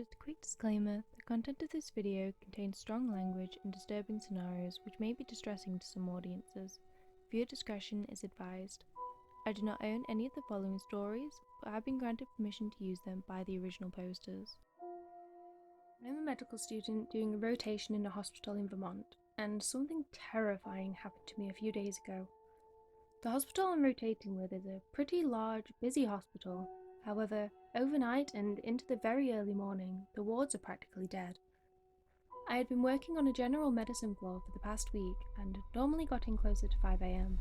Just a quick disclaimer, the content of this video contains strong language and disturbing scenarios which may be distressing to some audiences. Viewer discretion is advised. I do not own any of the following stories, but have been granted permission to use them by the original posters. I'm a medical student doing a rotation in a hospital in Vermont, and something terrifying happened to me a few days ago. The hospital I'm rotating with is a pretty large, busy hospital. However, overnight and into the very early morning, the wards are practically dead. I had been working on a general medicine floor for the past week and normally got in closer to 5 AM.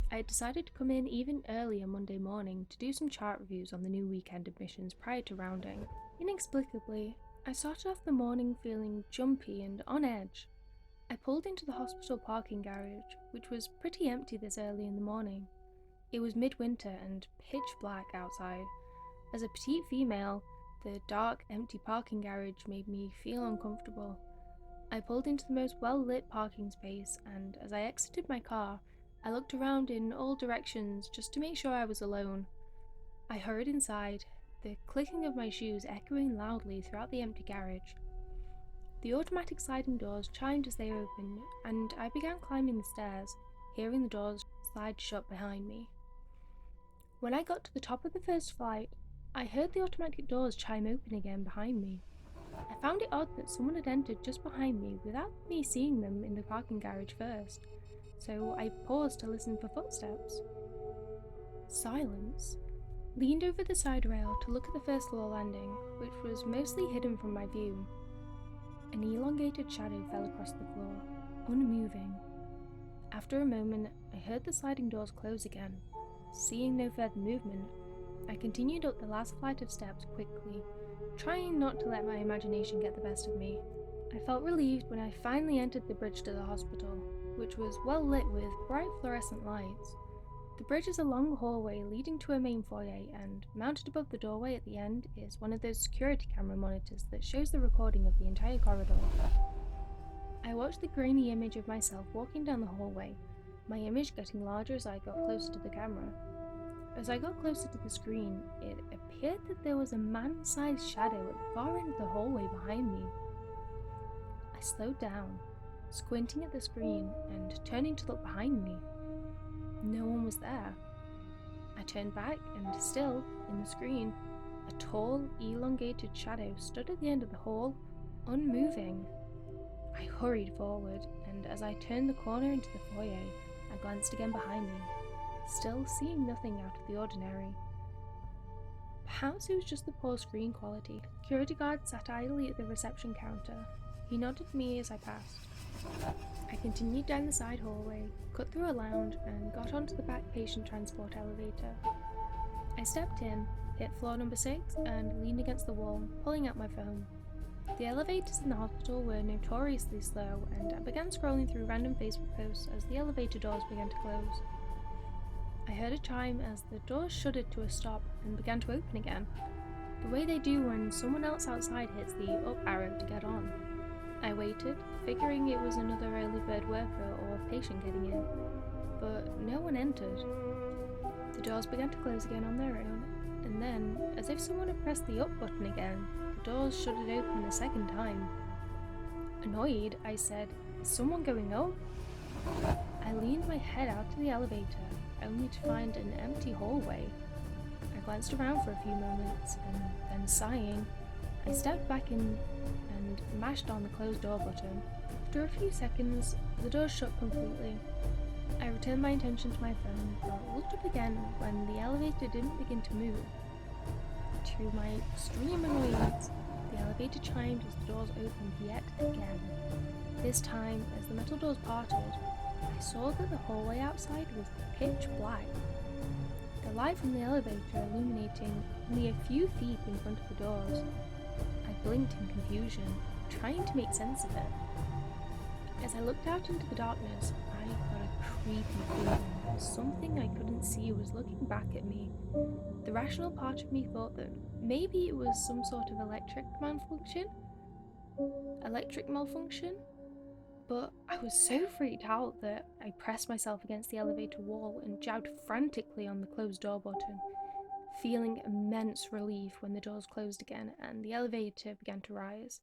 I had decided to come in even earlier Monday morning to do some chart reviews on the new weekend admissions prior to rounding. Inexplicably, I started off the morning feeling jumpy and on edge. I pulled into the hospital parking garage, which was pretty empty this early in the morning. It was midwinter and pitch black outside. As a petite female, the dark, empty parking garage made me feel uncomfortable. I pulled into the most well-lit parking space, and as I exited my car, I looked around in all directions just to make sure I was alone. I hurried inside, the clicking of my shoes echoing loudly throughout the empty garage. The automatic sliding doors chimed as they opened, and I began climbing the stairs, hearing the doors slide shut behind me. When I got to the top of the first flight, I heard the automatic doors chime open again behind me. I found it odd that someone had entered just behind me without me seeing them in the parking garage first, so I paused to listen for footsteps. Silence. Leaned over the side rail to look at the first floor landing, which was mostly hidden from my view. An elongated shadow fell across the floor, unmoving. After a moment, I heard the sliding doors close again. Seeing no further movement, I continued up the last flight of steps quickly, trying not to let my imagination get the best of me. I felt relieved when I finally entered the bridge to the hospital, which was well lit with bright fluorescent lights. The bridge is a long hallway leading to a main foyer, and mounted above the doorway at the end is one of those security camera monitors that shows the recording of the entire corridor. I watched the grainy image of myself walking down the hallway, my image getting larger as I got closer to the camera. As I got closer to the screen, it appeared that there was a man-sized shadow at the far end of the hallway behind me. I slowed down, squinting at the screen and turning to look behind me. No one was there. I turned back and still, in the screen, a tall, elongated shadow stood at the end of the hall, unmoving. I hurried forward, and as I turned the corner into the foyer, I glanced again behind me, still seeing nothing out of the ordinary. Perhaps it was just the poor screen quality. The security guard sat idly at the reception counter. He nodded to me as I passed. I continued down the side hallway, cut through a lounge, and got onto the back patient transport elevator. I stepped in, hit floor number 6, and leaned against the wall, pulling out my phone. The elevators in the hospital were notoriously slow, and I began scrolling through random Facebook posts as the elevator doors began to close. I heard a chime as the doors shuddered to a stop and began to open again, the way they do when someone else outside hits the up arrow to get on. I waited, figuring it was another early bird worker or patient getting in, but no one entered. The doors began to close again on their own, and then, as if someone had pressed the up button again, the doors shuddered open a second time. Annoyed, I said, "Is someone going up?" I leaned my head out to the elevator, only to find an empty hallway. I glanced around for a few moments, and then sighing, I stepped back in and mashed on the closed door button. After a few seconds, the door shut completely. I returned my attention to my phone, but looked up again when the elevator didn't begin to move. To my extreme annoyance, the elevator chimed as the doors opened yet again. This time, as the metal doors parted, I saw that the hallway outside was pitch black, the light from the elevator illuminating only a few feet in front of the doors. I blinked in confusion, trying to make sense of it. As I looked out into the darkness, I got a creepy feeling that something I couldn't see was looking back at me. The rational part of me thought that maybe it was some sort of electric malfunction, but I was so freaked out that I pressed myself against the elevator wall and jabbed frantically on the closed door button, feeling immense relief when the doors closed again and the elevator began to rise.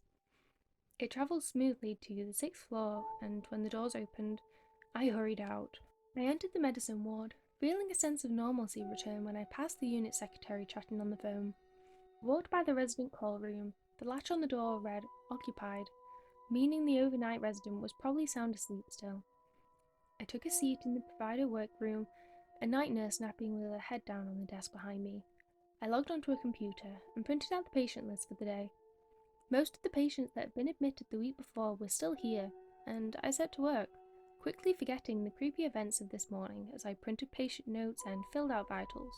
It travelled smoothly to the 6th floor, and when the doors opened, I hurried out. I entered the medicine ward, feeling a sense of normalcy return when I passed the unit secretary chatting on the phone. Walked by the resident call room. The latch on the door read occupied, meaning the overnight resident was probably sound asleep still. I took a seat in the provider workroom, a night nurse napping with her head down on the desk behind me. I logged onto a computer and printed out the patient list for the day. Most of the patients that had been admitted the week before were still here, and I set to work, quickly forgetting the creepy events of this morning as I printed patient notes and filled out vitals.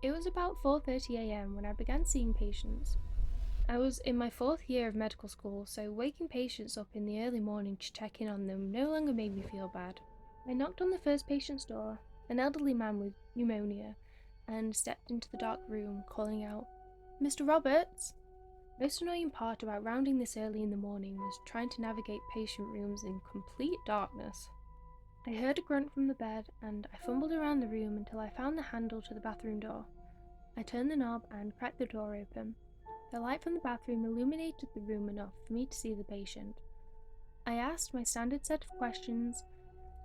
It was about 4:30 a.m. when I began seeing patients. I was in my 4th year of medical school, so waking patients up in the early morning to check in on them no longer made me feel bad. I knocked on the first patient's door, an elderly man with pneumonia, and stepped into the dark room, calling out, "Mr. Roberts?" The most annoying part about rounding this early in the morning was trying to navigate patient rooms in complete darkness. I heard a grunt from the bed, and I fumbled around the room until I found the handle to the bathroom door. I turned the knob and cracked the door open. The light from the bathroom illuminated the room enough for me to see the patient. I asked my standard set of questions,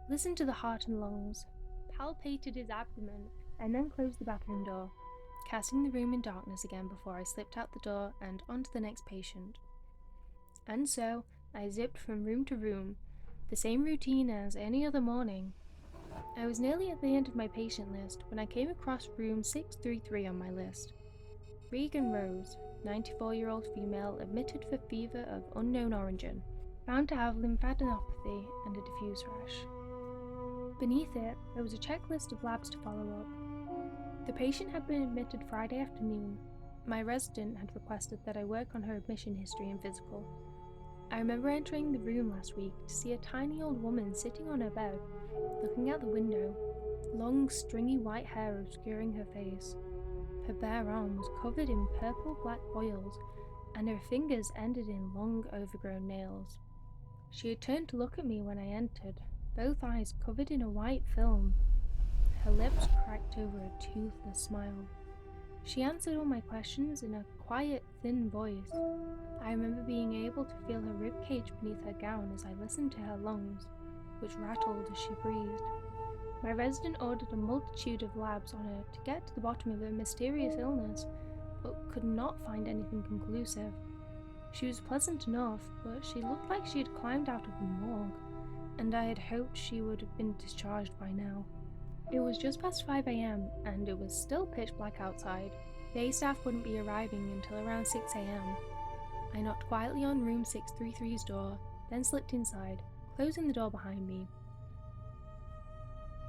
listened to the heart and lungs, palpated his abdomen, and then closed the bathroom door, casting the room in darkness again before I slipped out the door and onto the next patient. And so, I zipped from room to room, the same routine as any other morning. I was nearly at the end of my patient list when I came across room 633 on my list. Regan Rose, 94-year-old female, admitted for fever of unknown origin, found to have lymphadenopathy and a diffuse rash. Beneath it, there was a checklist of labs to follow up. The patient had been admitted Friday afternoon. My resident had requested that I work on her admission history and physical. I remember entering the room last week to see a tiny old woman sitting on her bed, looking out the window, long stringy white hair obscuring her face. Her bare arm was covered in purple-black boils, and her fingers ended in long, overgrown nails. She had turned to look at me when I entered, both eyes covered in a white film. Her lips cracked over a toothless smile. She answered all my questions in a quiet, thin voice. I remember being able to feel her ribcage beneath her gown as I listened to her lungs, which rattled as she breathed. My resident ordered a multitude of labs on her to get to the bottom of her mysterious illness, but could not find anything conclusive. She was pleasant enough, but she looked like she had climbed out of the morgue, and I had hoped she would have been discharged by now. It was just past 5 a.m, and it was still pitch black outside. Day staff wouldn't be arriving until around 6 a.m. I knocked quietly on room 633's door, then slipped inside, closing the door behind me.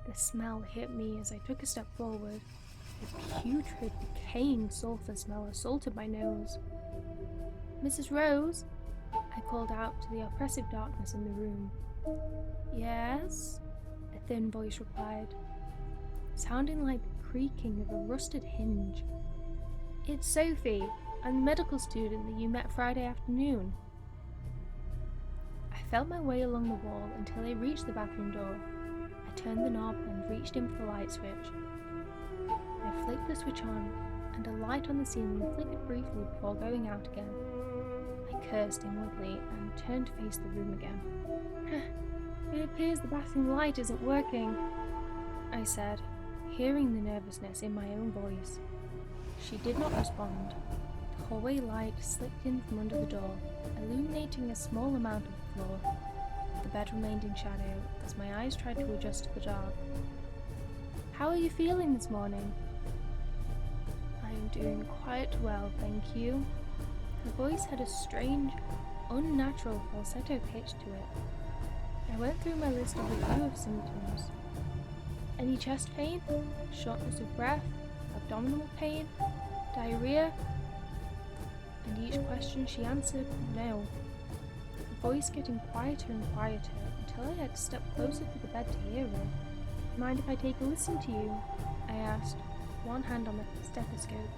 The smell hit me as I took a step forward. A putrid, decaying sulphur smell assaulted my nose. "Mrs. Rose?" I called out to the oppressive darkness in the room. "Yes?" a thin voice replied, sounding like the creaking of a rusted hinge. "It's Sophie. I'm the medical student that you met Friday afternoon." I felt my way along the wall until I reached the bathroom door. I turned the knob and reached in for the light switch. I flicked the switch on, and a light on the ceiling flickered briefly before going out again. I cursed inwardly and turned to face the room again. "It appears the bathroom light isn't working," I said, hearing the nervousness in my own voice. She did not respond. The hallway light slipped in from under the door, illuminating a small amount of the floor. The bed remained in shadow as my eyes tried to adjust to the dark. "How are you feeling this morning?" "I am doing quite well, thank you." Her voice had a strange, unnatural falsetto pitch to it. I went through my list of review of symptoms. "Any chest pain? Shortness of breath? Abdominal pain? Diarrhea?" And each question she answered, no. The voice getting quieter and quieter until I had to step closer to the bed to hear her. "Mind if I take a listen to you?" I asked, one hand on the stethoscope.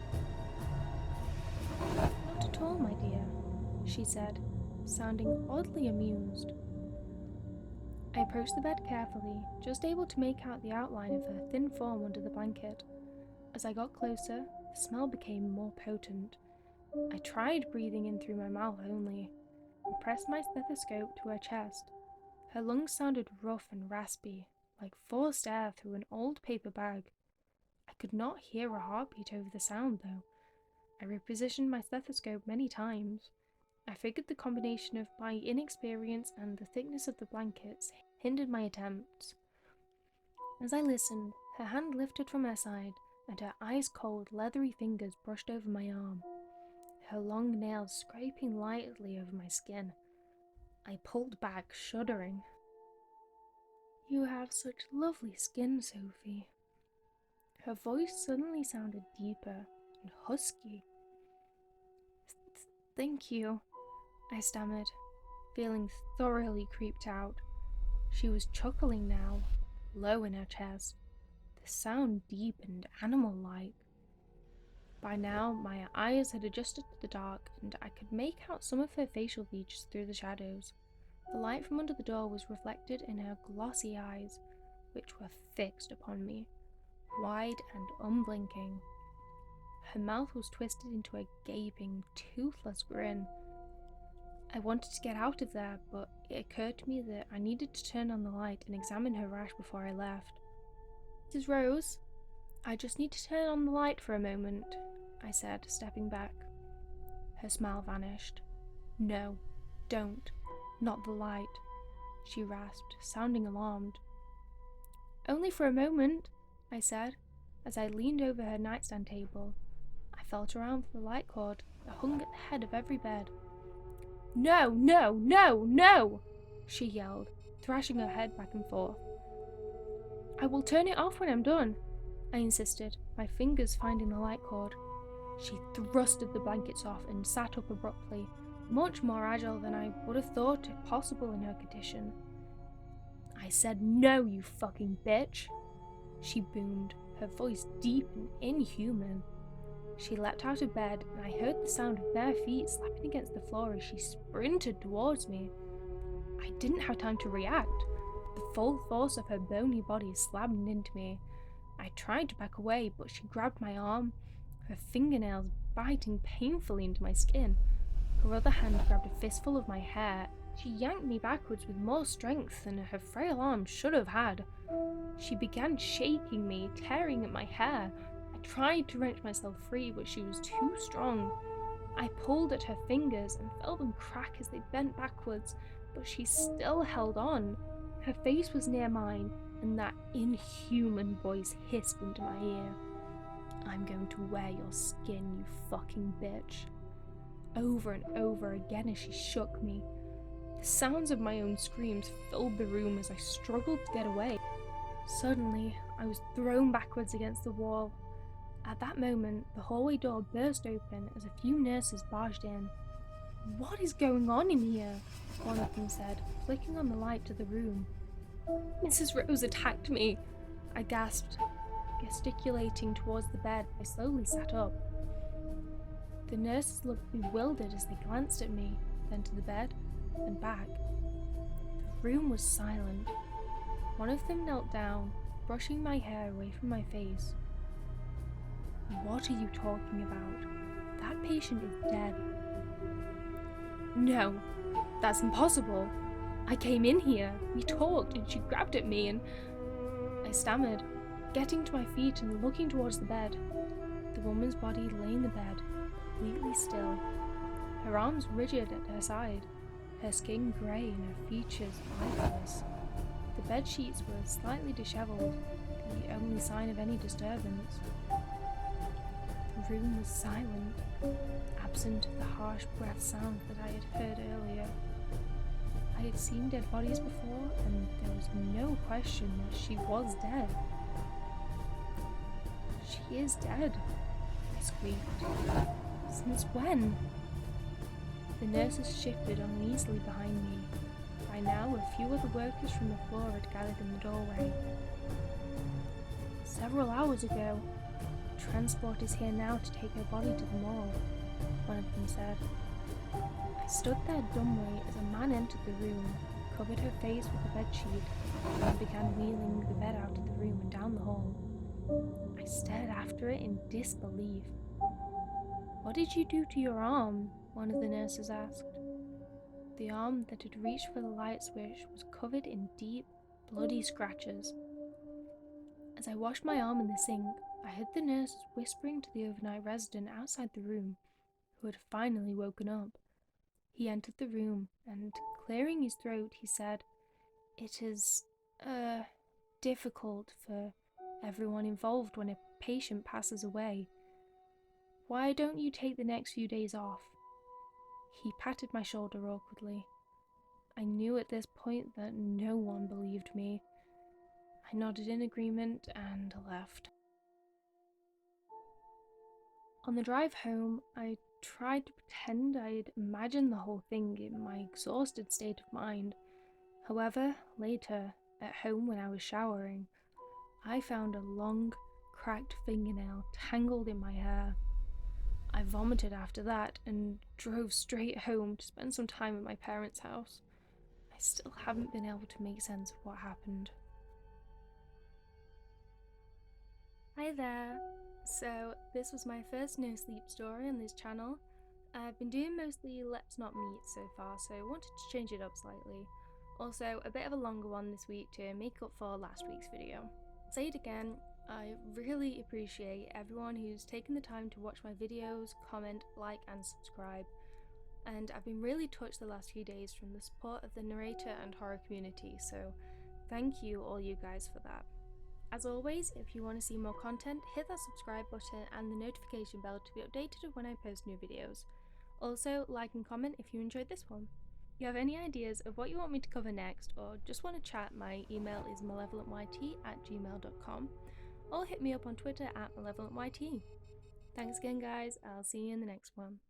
"Not at all, my dear," she said, sounding oddly amused. I approached the bed carefully, just able to make out the outline of her thin form under the blanket. As I got closer, the smell became more potent. I tried breathing in through my mouth only, and pressed my stethoscope to her chest. Her lungs sounded rough and raspy, like forced air through an old paper bag. I could not hear a heartbeat over the sound, though. I repositioned my stethoscope many times. I figured the combination of my inexperience and the thickness of the blankets hindered my attempts. As I listened, her hand lifted from her side, and her ice-cold, leathery fingers brushed over my arm, her long nails scraping lightly over my skin. I pulled back, shuddering. "You have such lovely skin, Sophie." Her voice suddenly sounded deeper and husky. "Thank you," I stammered, feeling thoroughly creeped out. She was chuckling now, low in her chest, the sound deep and animal-like. By now, my eyes had adjusted to the dark, and I could make out some of her facial features through the shadows. The light from under the door was reflected in her glossy eyes, which were fixed upon me, wide and unblinking. Her mouth was twisted into a gaping, toothless grin. I wanted to get out of there, but it occurred to me that I needed to turn on the light and examine her rash before I left. "Mrs. Rose, I just need to turn on the light for a moment," I said, stepping back. Her smile vanished. "No, don't. Not the light," she rasped, sounding alarmed. "Only for a moment," I said, as I leaned over her nightstand table. I felt around for the light cord that hung at the head of every bed. "No, no, no, no!" she yelled, thrashing her head back and forth. "I will turn it off when I'm done," I insisted, my fingers finding the light cord. She thrusted the blankets off and sat up abruptly, much more agile than I would have thought it possible in her condition. "I said no, you fucking bitch!" she boomed, her voice deep and inhuman. She leapt out of bed, and I heard the sound of bare feet slapping against the floor as she sprinted towards me. I didn't have time to react. The full force of her bony body slammed into me. I tried to back away, but she grabbed my arm, her fingernails biting painfully into my skin. Her other hand grabbed a fistful of my hair. She yanked me backwards with more strength than her frail arm should have had. She began shaking me, tearing at my hair. I tried to wrench myself free, but she was too strong. I pulled at her fingers and felt them crack as they bent backwards, but she still held on. Her face was near mine, and that inhuman voice hissed into my ear. "I'm going to wear your skin, you fucking bitch." Over and over again as she shook me. The sounds of my own screams filled the room as I struggled to get away. Suddenly, I was thrown backwards against the wall. At that moment, the hallway door burst open as a few nurses barged in. "What is going on in here?" one of them said, flicking on the light to the room. "Mrs. Rose attacked me," I gasped, gesticulating towards the bed. I slowly sat up. The nurses looked bewildered as they glanced at me, then to the bed, and back. The room was silent. One of them knelt down, brushing my hair away from my face. "What are you talking about? That patient is dead." "No, that's impossible. I came in here, we talked, and she grabbed at me and..." I stammered, getting to my feet and looking towards the bed. The woman's body lay in the bed, completely still, her arms rigid at her side, her skin grey and her features lifeless. The bed sheets were slightly disheveled, the only sign of any disturbance. The room was silent, absent of the harsh breath sound that I had heard earlier. I had seen dead bodies before, and there was no question that she was dead. "She is dead," I squeaked. "Since when?" The nurses shifted uneasily behind me. By now, a few other workers from the floor had gathered in the doorway. "Several hours ago. Transport is here now to take her body to the morgue," one of them said. I stood there dumbly as a man entered the room, covered her face with a bedsheet, and began wheeling the bed out of the room and down the hall. I I stared after it in disbelief. "What did you do to your arm?" one of the nurses asked. The arm that had reached for the light switch was covered in deep, bloody scratches. As I washed my arm in the sink, I heard the nurse whispering to the overnight resident outside the room, who had finally woken up. He entered the room, and clearing his throat, he said, "It is, difficult for everyone involved when a patient passes away. Why don't you take the next few days off?" He patted my shoulder awkwardly. I knew at this point that no one believed me. I nodded in agreement and left. On the drive home, I tried to pretend I'd imagined the whole thing in my exhausted state of mind. However, later, at home when I was showering, I found a long, cracked fingernail tangled in my hair. I vomited after that and drove straight home to spend some time at my parents' house. I still haven't been able to make sense of what happened. Hi there! So, this was my first no sleep story on this channel. I've been doing mostly Let's Not Meet so far, so I wanted to change it up slightly. Also, a bit of a longer one this week to make up for last week's video. I'll say it again, I really appreciate everyone who's taken the time to watch my videos, comment, like and subscribe. And I've been really touched the last few days from the support of the narrator and horror community, so thank you all you guys for that. As always, if you want to see more content, hit that subscribe button and the notification bell to be updated when I post new videos. Also, like and comment if you enjoyed this one. If you have any ideas of what you want me to cover next, or just want to chat, my email is malevolentyt@gmail.com, or hit me up on Twitter @malevolentyt. Thanks again guys, I'll see you in the next one.